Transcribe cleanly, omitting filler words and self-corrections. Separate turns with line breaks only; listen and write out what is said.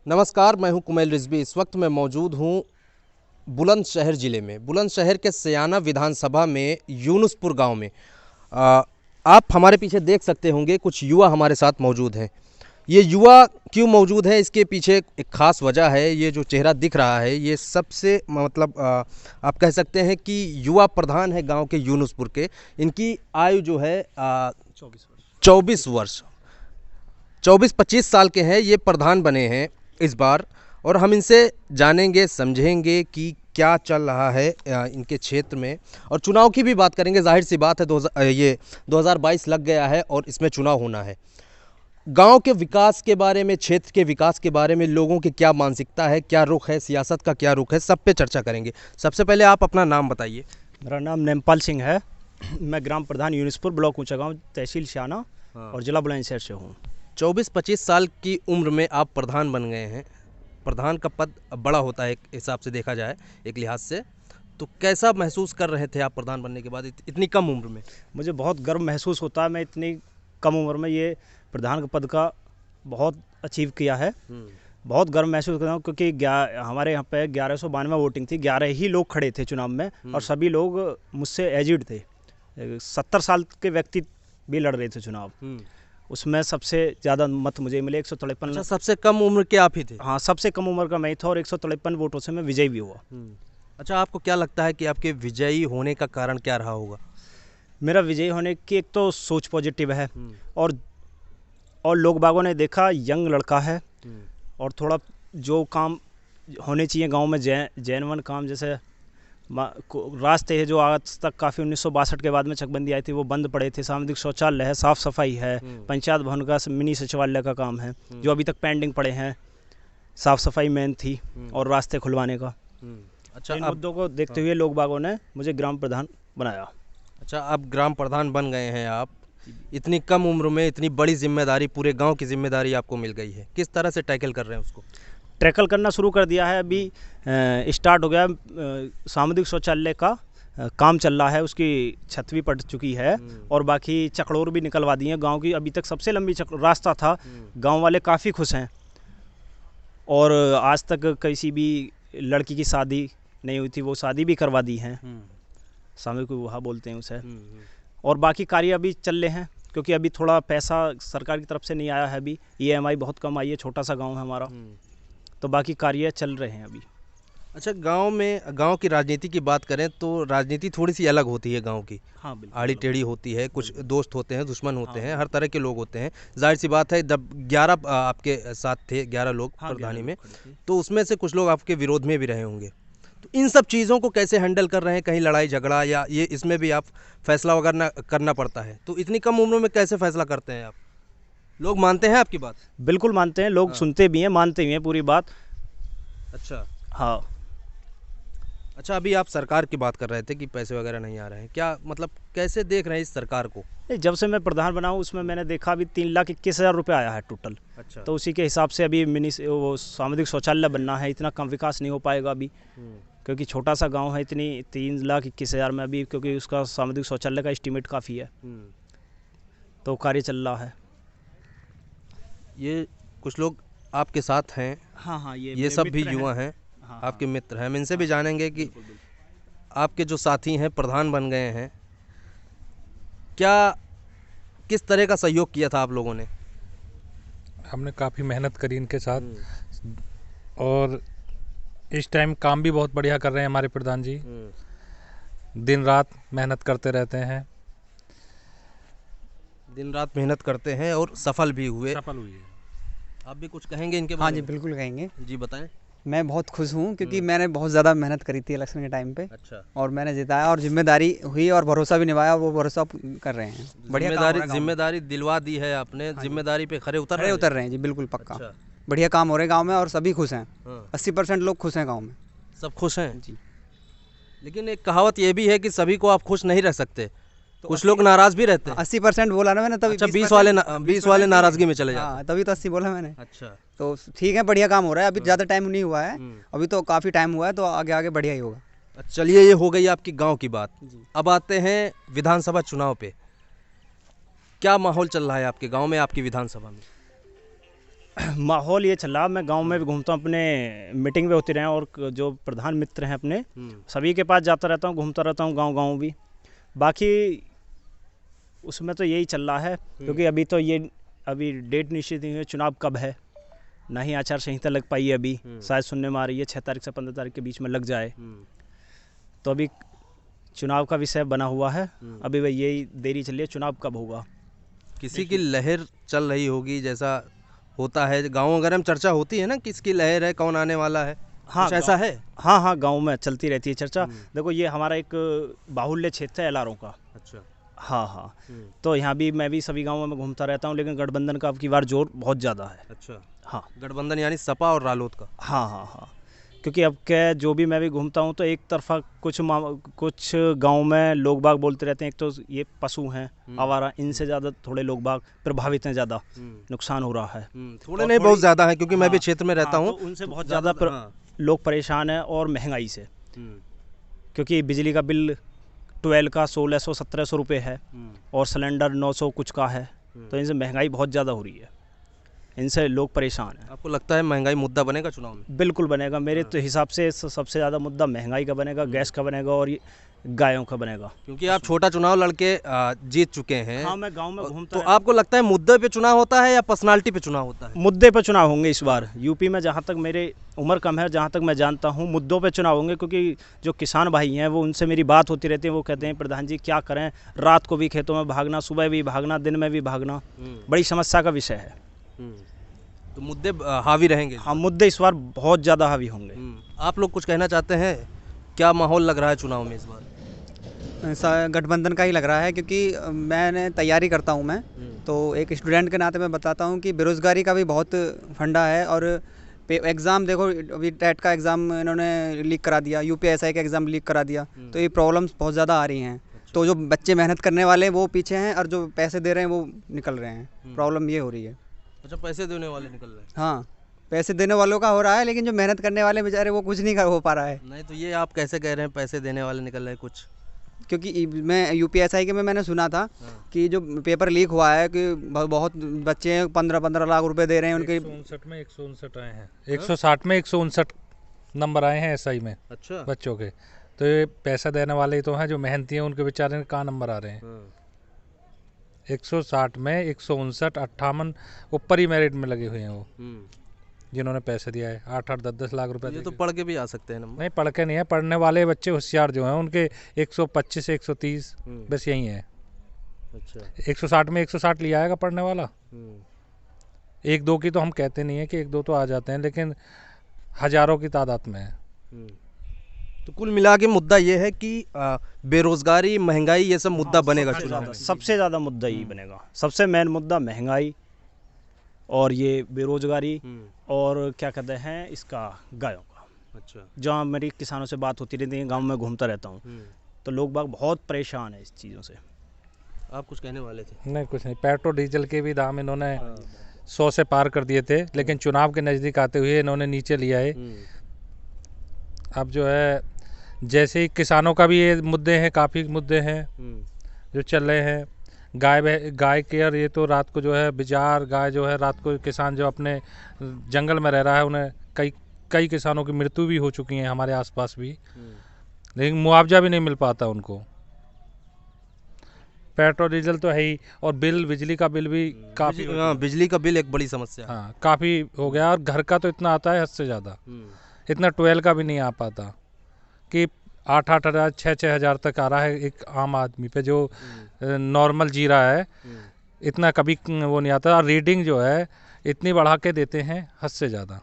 नमस्कार, मैं हूं कुमैल रिजवी। इस वक्त मैं मौजूद हूं बुलंदशहर ज़िले में, बुलंदशहर के सयाना विधानसभा में यूनुसपुर गांव में। आप हमारे पीछे देख सकते होंगे कुछ युवा हमारे साथ मौजूद हैं। ये युवा क्यों मौजूद है, इसके पीछे एक ख़ास वजह है। ये जो चेहरा दिख रहा है ये सबसे आप कह सकते हैं कि युवा प्रधान है गांव के यूनुसपुर के। इनकी आयु जो है 24 वर्ष 24-25 साल के हैं। ये प्रधान बने हैं इस बार, और हम इनसे जानेंगे समझेंगे कि क्या चल रहा है इनके क्षेत्र में, और चुनाव की भी बात करेंगे। जाहिर सी बात है ये 2022 लग गया है और इसमें चुनाव होना है। गांव के विकास के बारे में, क्षेत्र के विकास के बारे में, लोगों की क्या मानसिकता है, क्या रुख है, सियासत का क्या रुख है, सब पे चर्चा करेंगे। सबसे पहले आप अपना नाम बताइए।
मेरा नाम नेमपाल सिंह है। मैं ग्राम प्रधान यूनुसपुर, ब्लॉक ऊंचा गाँव, तहसील सयाना और जिला बुलंदशहर से हूँ।
24-25 साल की उम्र में आप प्रधान बन गए हैं। प्रधान का पद बड़ा होता है एक हिसाब से देखा जाए, एक लिहाज से। तो कैसा महसूस कर रहे थे आप प्रधान बनने के बाद इतनी कम उम्र में? मुझे
बहुत गर्व महसूस होता है। मैं इतनी कम उम्र में ये प्रधान का पद का बहुत अचीव किया है। बहुत गर्व महसूस करता हूँ, क्योंकि हमारे यहाँ पे 1192 वोटिंग थी। 11 ही लोग खड़े थे चुनाव में, और सभी लोग मुझसे एजिड थे। 70 साल के व्यक्ति भी लड़ रहे थे चुनाव। उसमें सबसे ज़्यादा मत मुझे मिले, 153।
अच्छा, सबसे कम उम्र के आप ही थे?
हाँ, सबसे कम उम्र का मैं ही था, और 153 वोटों से मैं विजयी भी हुआ।
अच्छा, आपको क्या लगता है कि आपके विजयी होने का कारण क्या रहा होगा?
मेरा विजयी होने की एक तो सोच पॉजिटिव है, और लोग बागों ने देखा यंग लड़का है, और थोड़ा जो काम होने चाहिए गांव में जेन्युइन काम, जैसे रास्ते है जो आज तक काफ़ी 1962 के बाद में चकबंदी आई थी, वो बंद पड़े थे। सामुदायिक शौचालय है, साफ़ सफाई है, पंचायत भवन का मिनी सचिवालय का काम है जो अभी तक पेंडिंग पड़े हैं। साफ़ सफाई मेन थी, और रास्ते खुलवाने का। अच्छा, इन मुद्दों को देखते हुए लोग बागों ने मुझे ग्राम प्रधान बनाया।
अच्छा, अब ग्राम प्रधान बन गए हैं आप। इतनी कम उम्र में इतनी बड़ी जिम्मेदारी, पूरे गांव की जिम्मेदारी आपको मिल गई है। किस तरह से टैकल कर रहे हैं उसको?
टैकल करना शुरू कर दिया है। अभी स्टार्ट हो गया। सामुदायिक शौचालय का काम चल रहा है, उसकी छत भी पड़ चुकी है, और बाकी चकड़ोर भी निकलवा दी है गांव की। अभी तक सबसे लंबी रास्ता था। गांव वाले काफ़ी खुश हैं, और आज तक किसी भी लड़की की शादी नहीं हुई थी, वो शादी भी करवा दी हैं। सामूहिक विवाह बोलते हैं उसे। और बाकी कार्य अभी चल रहे हैं, क्योंकि अभी थोड़ा पैसा सरकार की तरफ से नहीं आया है। अभी EMI बहुत कम आई है, छोटा सा गाँव है हमारा, तो बाकी कार्य चल रहे हैं अभी।
अच्छा, गांव की राजनीति की बात करें तो राजनीति थोड़ी सी अलग होती है गांव की।
हाँ, बिल्कुल
आड़ी टेढ़ी होती है, कुछ दोस्त होते हैं, दुश्मन होते हैं, हर तरह के लोग होते हैं। जाहिर सी बात है, जब 11 आपके साथ थे, 11 लोग प्रधानी में, तो उसमें से कुछ लोग आपके विरोध में भी रहे होंगे। तो इन सब चीज़ों को कैसे हैंडल कर रहे हैं? कहीं लड़ाई झगड़ा या ये इसमें भी आप फैसला वगैरह करना पड़ता है, तो इतनी कम उम्र में कैसे फैसला करते हैं आप? लोग मानते हैं आपकी बात?
बिल्कुल मानते हैं लोग। सुनते भी हैं, मानते भी हैं पूरी बात।
अच्छा,
हाँ।
अच्छा, अभी आप सरकार की बात कर रहे थे कि पैसे वगैरह नहीं आ रहे हैं। क्या मतलब, कैसे देख रहे हैं इस सरकार को?
जब से मैं प्रधान बना हूँ, उसमें मैंने देखा अभी 3,21,000 रुपये आया है टोटल।
अच्छा,
तो उसी के हिसाब से अभी वो सामुदायिक शौचालय बनना है। इतना कम विकास नहीं हो पाएगा अभी, क्योंकि छोटा सा गांव है। इतनी 3,21,000 में अभी, क्योंकि उसका सामुदायिक शौचालय का एस्टीमेट काफ़ी है, तो कार्य चल रहा है।
ये कुछ लोग आपके साथ हैं।
हाँ,
ये सब भी युवा हैं।
हाँ,
आपके मित्र हैं। हम इनसे भी जानेंगे कि आपके जो साथी हैं, प्रधान बन गए हैं, क्या किस तरह का सहयोग किया था आप लोगों ने?
हमने काफ़ी मेहनत करी इनके साथ, और इस टाइम काम भी बहुत बढ़िया कर रहे हैं हमारे प्रधान जी। दिन रात मेहनत करते रहते हैं।
दिन रात मेहनत करते हैं और सफल भी हुए।
सफल हुई है।
आप भी कुछ कहेंगे इनके बारे
हाँ
में?
जी, बिल्कुल कहेंगे।
जी बताएं।
मैं बहुत खुश हूँ, क्योंकि मैंने बहुत ज़्यादा मेहनत करी थी इलेक्शन के टाइम पे।
अच्छा,
और मैंने जिताया, और जिम्मेदारी हुई, और भरोसा भी निभाया। वो भरोसा कर रहे हैं। बढ़िया काम हो रहा है।
जिम्मेदारी दिलवा दी है आपने। जिम्मेदारी पे खरे उतर
रहे हैं जी, बिल्कुल पक्का।
अच्छा।
बढ़िया काम हो रहे हैं गाँव में, और सभी खुश हैं। 80% लोग खुश हैं गाँव में।
सब खुश हैं
जी।
लेकिन एक कहावत ये भी है कि सभी को आप खुश नहीं रह सकते, तो कुछ लोग नाराज भी रहते हैं।
80% बोला ना मैंने, तभी।
अच्छा, 20 वाले नाराजगी में चले जाते हैं।
हाँ, तभी तो 80 बोला मैंने।
अच्छा,
तो ठीक है, बढ़िया काम हो रहा है। अभी ज़्यादा टाइम नहीं हुआ है, अभी तो काफ़ी टाइम हुआ है, तो आगे आगे बढ़िया ही होगा।
चलिए, ये हो गई आपकी गांव की बात। अब आते हैं विधानसभा चुनाव पे। क्या माहौल चल रहा है आपके गांव में, आपकी विधानसभा में?
माहौल ये चल रहा, मैं गांव में भी घूमता हूँ, अपने मीटिंग में होती रहे और जो प्रधान मित्र हैं अपने सभी के पास जाता रहता हूँ, घूमता रहता हूँ गांव भी। बाकी उसमें तो यही चल रहा है, क्योंकि अभी तो ये अभी डेट निश्चित नहीं है चुनाव कब है, ना ही आचार संहिता लग पाई है अभी, शायद सुनने में आ रही है 6 तारीख से 15 तारीख के बीच में लग जाए। तो अभी चुनाव का विषय बना हुआ है, अभी वही यही देरी चल रही है चुनाव कब होगा।
किसी की लहर चल रही होगी, जैसा होता है गाँव वगैरह में चर्चा होती है ना, किसकी लहर है, कौन आने वाला है,
हाँ,
कुछ ऐसा है?
हाँ, गांव में चलती रहती है चर्चा। देखो ये हमारा एक बाहुल्य क्षेत्र है एलआरओ का।
अच्छा।
हाँ, तो यहाँ भी मैं भी सभी गांवों में घूमता रहता हूँ, लेकिन गठबंधन का अब की बार जोर बहुत ज़्यादा है।
अच्छा,
हाँ
गठबंधन यानी सपा और रालोद का?
हाँ, क्योंकि अब क्या जो भी मैं भी घूमता हूँ तो एक तरफा कुछ गांव में लोग बाग बोलते रहते हैं, एक तो ये पशु हैं आवारा, इनसे ज़्यादा थोड़े लोग बाग प्रभावित हैं, ज़्यादा नुकसान हो रहा है।
थोड़े नहीं, बहुत ज़्यादा है, क्योंकि मैं भी
हाँ,
क्षेत्र में रहता
हाँ,
हूँ,
तो उनसे बहुत ज़्यादा लोग परेशान हैं, और महंगाई से, क्योंकि बिजली का बिल 12 का 1600-1700 रुपये है और सिलेंडर 900 कुछ का है, तो इनसे महंगाई बहुत ज़्यादा हो रही है, इनसे लोग परेशान हैं।
आपको लगता है महंगाई मुद्दा बनेगा चुनाव में?
बिल्कुल बनेगा, मेरे तो हिसाब से सबसे ज़्यादा मुद्दा महंगाई का बनेगा, गैस का बनेगा और ये गायों का बनेगा।
क्योंकि आप छोटा चुनाव लड़के जीत चुके हैं।
हाँ, मैं गांव में घूमता
तो आपको लगता है मुद्दे पे चुनाव होता है या पर्सनालिटी पे चुनाव होता है?
मुद्दे पे चुनाव होंगे इस बार यूपी में, जहाँ तक मेरे उम्र कम है, जहाँ तक मैं जानता हूँ मुद्दों पे चुनाव होंगे, क्योंकि जो किसान भाई हैं वो उनसे मेरी बात होती रहती है, वो कहते हैं प्रधान जी क्या करें, रात को भी खेतों में भागना, सुबह भी भागना, दिन में भी भागना, बड़ी समस्या का विषय है।
तो मुद्दे हावी रहेंगे?
हाँ, मुद्दे इस बार बहुत ज़्यादा हावी होंगे।
आप लोग कुछ कहना चाहते हैं? क्या माहौल लग रहा है चुनाव में इस बार?
ऐसा गठबंधन का ही लग रहा है, क्योंकि मैंने तैयारी करता हूँ मैं, तो एक स्टूडेंट के नाते मैं बताता हूँ कि बेरोज़गारी का भी बहुत फंडा है। और एग्ज़ाम देखो, अभी टेट का एग्ज़ाम इन्होंने लीक करा दिया, यूपीएसआई का एग्ज़ाम लीक करा दिया, तो ये प्रॉब्लम्स बहुत ज़्यादा आ रही हैं। तो जो बच्चे मेहनत करने वाले हैं वो पीछे हैं, और जो पैसे दे रहे हैं वो निकल रहे हैं, प्रॉब्लम ये हो रही है।
अच्छा, पैसे देने वाले निकल रहे हैं?
हाँ, पैसे देने वालों का हो रहा है, लेकिन जो मेहनत करने वाले बेचारे वो कुछ नहीं हो पा रहा है।
नहीं, तो ये आप कैसे कह रहे हैं पैसे देने वाले निकल रहे हैं? कुछ
क्योंकि मैं यूपीएसआई के में मैंने सुना था कि जो पेपर लीक हुआ है कि बहुत बच्चे 15-15 लाख रुपए दे रहे हैं उनके।
159 में 159 आए हैं, 160 में 159 नंबर आए हैं एसआई में।
अच्छा,
बच्चों के। तो ये पैसा देने वाले ही तो हैं, जो मेहनती हैं उनके बेचारे के कहाँ नंबर आ रहे हैं? 160 में 159, 58 ऊपर ही मेरिट में लगे हुए हैं वो, जिन्होंने पैसे दिया है 8-8, 10-10 लाख रुपए।
ये तो पढ़ के भी आ सकते हैं नंबर।
नहीं, पढ़ के नहीं है, पढ़ने वाले बच्चे होशियार जो हैं उनके 125 से 130 बस यही है।
अच्छा,
160 में 160 लिया आएगा पढ़ने वाला। 1-2 की तो हम कहते नहीं है कि 1-2 तो आ जाते हैं, लेकिन हजारों की तादाद में है।
तो कुल मिला के मुद्दा ये है कि बेरोजगारी, महंगाई, ये सब मुद्दा बनेगा चुनाव में।
सबसे ज़्यादा मुद्दा यही बनेगा, सबसे मेन मुद्दा महंगाई और ये बेरोजगारी, और क्या कहते हैं इसका गायों का।
अच्छा,
जहाँ मेरी किसानों से बात होती रहती है, गांव में घूमता रहता हूँ, तो लोग बाग बहुत परेशान है इस चीज़ों से।
आप कुछ कहने वाले थे?
नहीं, कुछ नहीं। पेट्रोल डीजल के भी दाम इन्होंने 100 से पार कर दिए थे, लेकिन चुनाव के नज़दीक आते हुए इन्होंने नीचे लिया है। अब जो है, जैसे ही किसानों का भी ये मुद्दे हैं, काफ़ी मुद्दे हैं जो चल रहे हैं। गाय केयर, ये तो रात को जो है बाजार गाय जो है रात को किसान जो अपने जंगल में रह रहा है, उन्हें कई किसानों की मृत्यु भी हो चुकी है हमारे आसपास भी, लेकिन मुआवजा भी नहीं मिल पाता उनको। पेट्रोल डीजल तो है ही, और बिजली का बिल भी काफ़ी,
बिजली का बिल एक बड़ी समस्या है।
हाँ, काफ़ी हो गया, और घर का तो इतना आता है हद से ज़्यादा, इतना 12 का भी नहीं आ पाता कि 8-8 हज़ार 6-6 हज़ार तक आ रहा है एक आम आदमी पे जो नॉर्मल जी रहा है। इतना कभी वो नहीं आता, और रीडिंग जो है इतनी बढ़ा के देते हैं हद से ज़्यादा।